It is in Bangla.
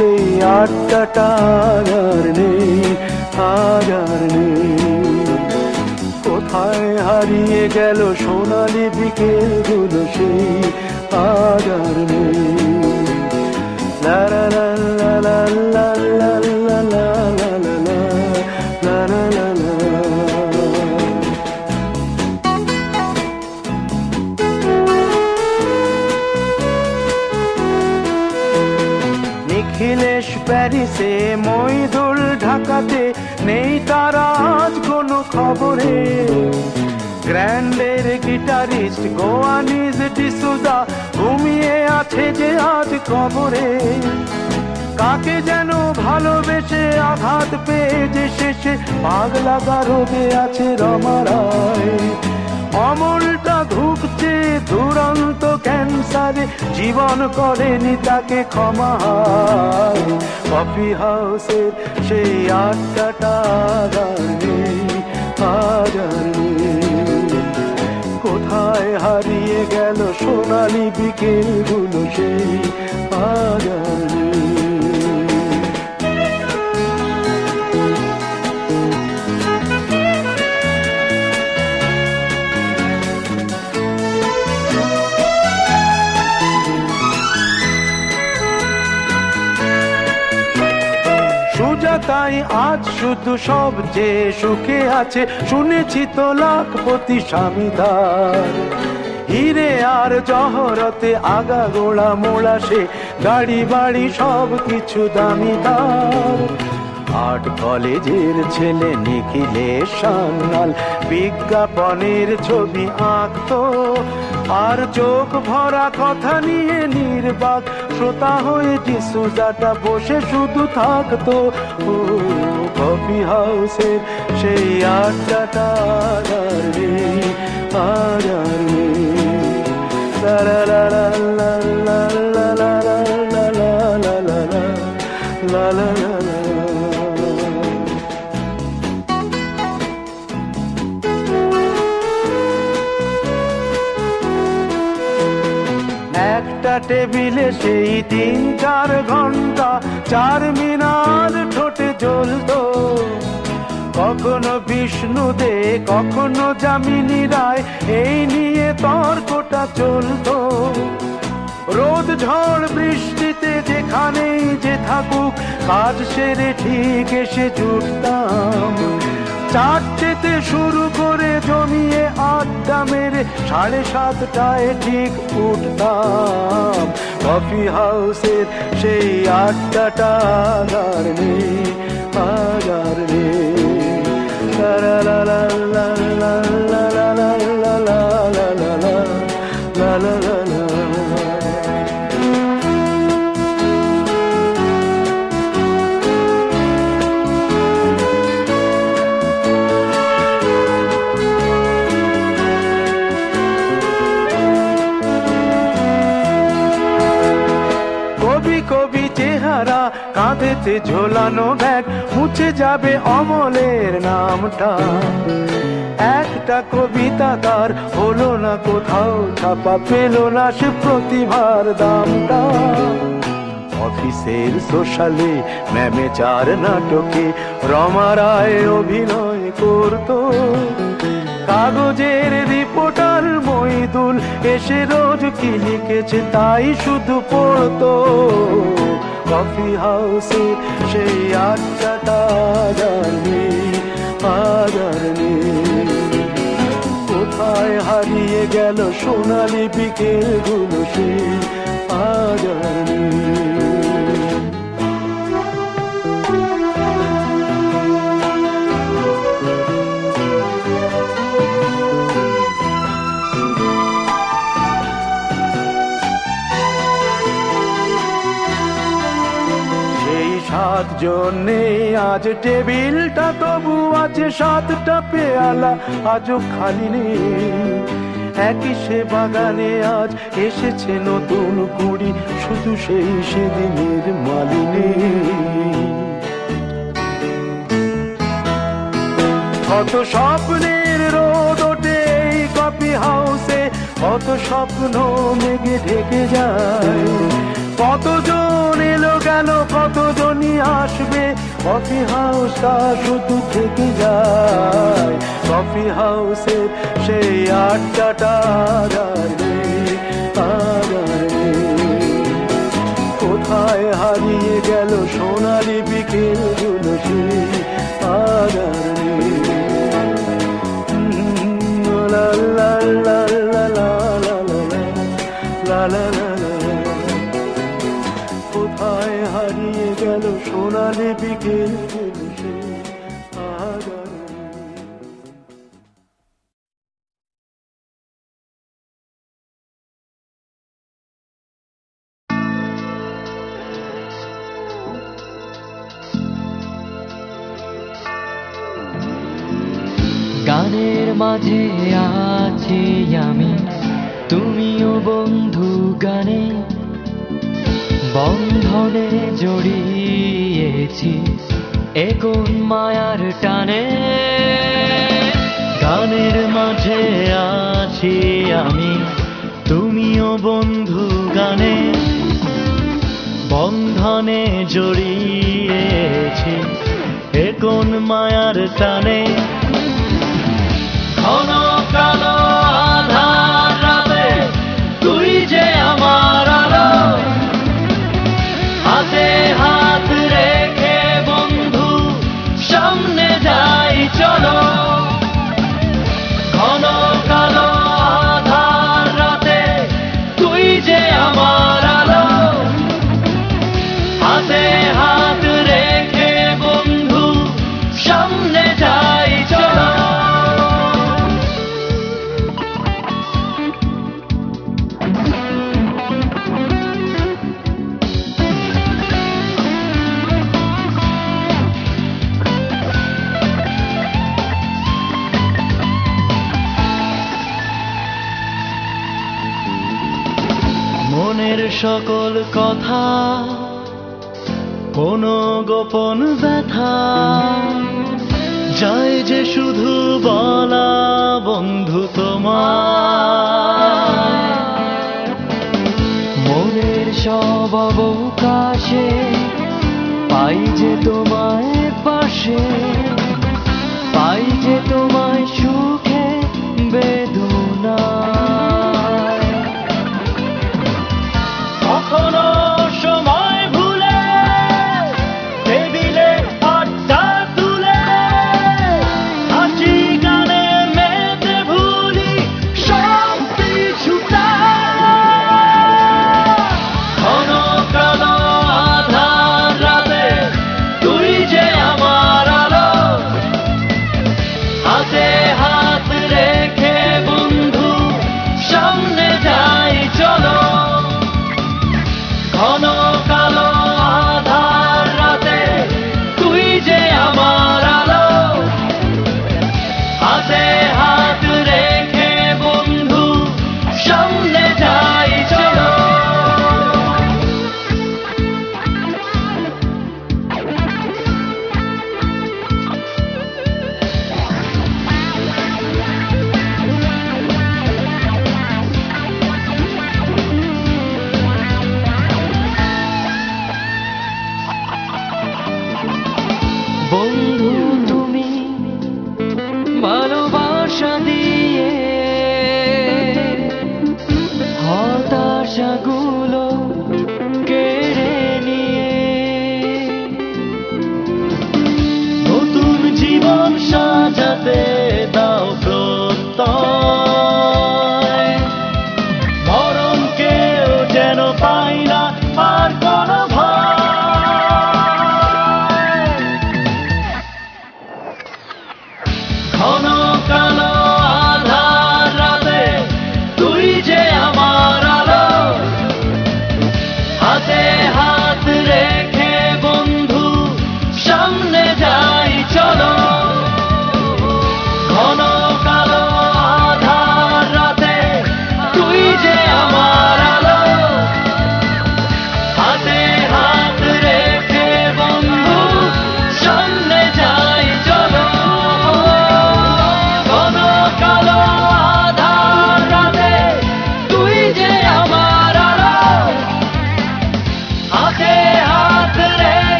সেই আড্ডাটা আর নেই, আজ আর নেই। কোথায় হারিয়ে গেল সোনালি বিকেলগুলো, সেই আজ আর নেই। লা লা লা লা লা লা লা লা লা লা লা লা লা লা। নিখিলেশ প্যারিসে, মইদুল ঢাকাতে, নেই তারা আজ কোনো খবরে। গ্র্যান্ডের গিটারিস্ট গোয়ানিজ ডিসুজা ঘুমিয়ে আছে যে আজ কবরে। কাকে যেন ভালোবেসে আঘাত পেয়ে যে শেষে পাগলা গারদে আছে রমা রায়। অমলটা ধুকছে দুরন্ত ক্যান্সারে, জীবন করেনি তাকে ক্ষমা। কফি হাউসের সেই আড্ডাটা আর নেই, আজ আর নেই। কোথায় হারিয়ে গেল সোনালি বিকেলগুলো, সেই আজ আর নেই। তাই আজ শুধু সব যে সুখে আছে, শুনেছি তো লাখপতি স্বামীদার। হিরে আর জহরতে আগা গোড়া মোড়া সে, গাড়ি বাড়ি সব কিছু দামিদার। আর্ট কলেজের ছেলে নিখিলেশ সান্যাল বিজ্ঞাপনের ছবি আঁকতো, আর চোখ ভরা কথা নিয়ে নির্বাক শ্রোতা হয়ে ডিসুজাটা বসে শুধু থাকতো। ও কফি হাউসের সেই আড্ডাটা আর নেই, আর নেই। লা লা লা লা লা লা লা লা লা লা লা লা লা লা লা। একটা টেবিলে সেই 3-4 ঘন্টা চার মিনার ঠোঁটে জ্বলতো। কখনো বিষ্ণু দে, কখনো যামিনী রায়, এই নিয়ে তর্কটা চলতো। রোদ ঝড় বৃষ্টিতে যেখানেই যে থাকুক, কাজ সেরে ঠিক এসে জুটতাম। 4টেতে শুরু করে জমিয়ে আড্ডা মেরে 7:30টায় ঠিক উঠতাম। কফি হাউসের সেই আড্ডাটা আর নেই, আজ আর নেই। লা লা লা লা লা লা লা লা লা লা লা লা লা লা। কবি চেহারা, কাঁধেতে ঝোলানো ব্যাগ, মুছে যাবে অমলের নামটা। একটা কবিতা তার হলো না কোথাও ছাপা, পেল না সে প্রতিভার দামটা। অফিসের সোশ্যালে, ম্যামেচার নাটকে রমা রায় অভিনয় করতো। কাগজের রিপোর্টার মইদুল এসে রোজ কি লিখেছে তাই শুধু পড়তো। কফি হাউসে সেই আড্ডাটা আর নেই, আজ আর নেই। কোথায় হারিয়ে গেল সোনালি বিকেলগুলো, সেই আজ আর নেই। জন্যে আজ টেবিলটা তবু আছে, 7টা পেয়ালা আজও খালি নেই। একই সে বাগানে আজ এসেছে নতুন কুড়ি, শুধু সেই সেদিনের মালিনী। কত স্বপ্নের রোদ ওঠে এই কফি হাউসে, কত স্বপ্ন মেঘে ঢেকে যায়। কতজন এলো গেল, কতজনই আসবে, কফি হাউসটা শুধু থেকে যায়। কফি হাউসের সেই আড্ডাটা আর নেই, আর নেই। কোথায় হারিয়ে গেল সোনালি বিকেলগুলো, সেই আর নেই। লা লা লা লা লা লা লা লা লা। কোথায় হারিয়ে গেল সোনালি বিকেলগুলো, সেই আর নেই। গানের মাঝে আছি আমি, তুমিও বন্ধু গানে, বন্ধনে জড়িয়েছি এ কোন মায়ার টানে। গানের মাঝে আছি আমি, তুমিও বন্ধু গানে, বন্ধনে জড়িয়েছি এ কোন মায়ার টানে। ঘন কালো আধার রাতে তুই যে আমার আলো, হাতে হাত রেখে বন্ধু সামনে যাই চলো। ঘন কালো আধার রাতে তুই যে আমার আলো, হাতে হাত রেখে বন্ধু সামনে যাই চলো। মনের সকল কথা, কোনো গোপন ব্যথা, যায় যে শুধু বলা বন্ধু তোমার। মনের সব অবকাশে পাই যে তোমায় পাশে, পাই যে তোমায়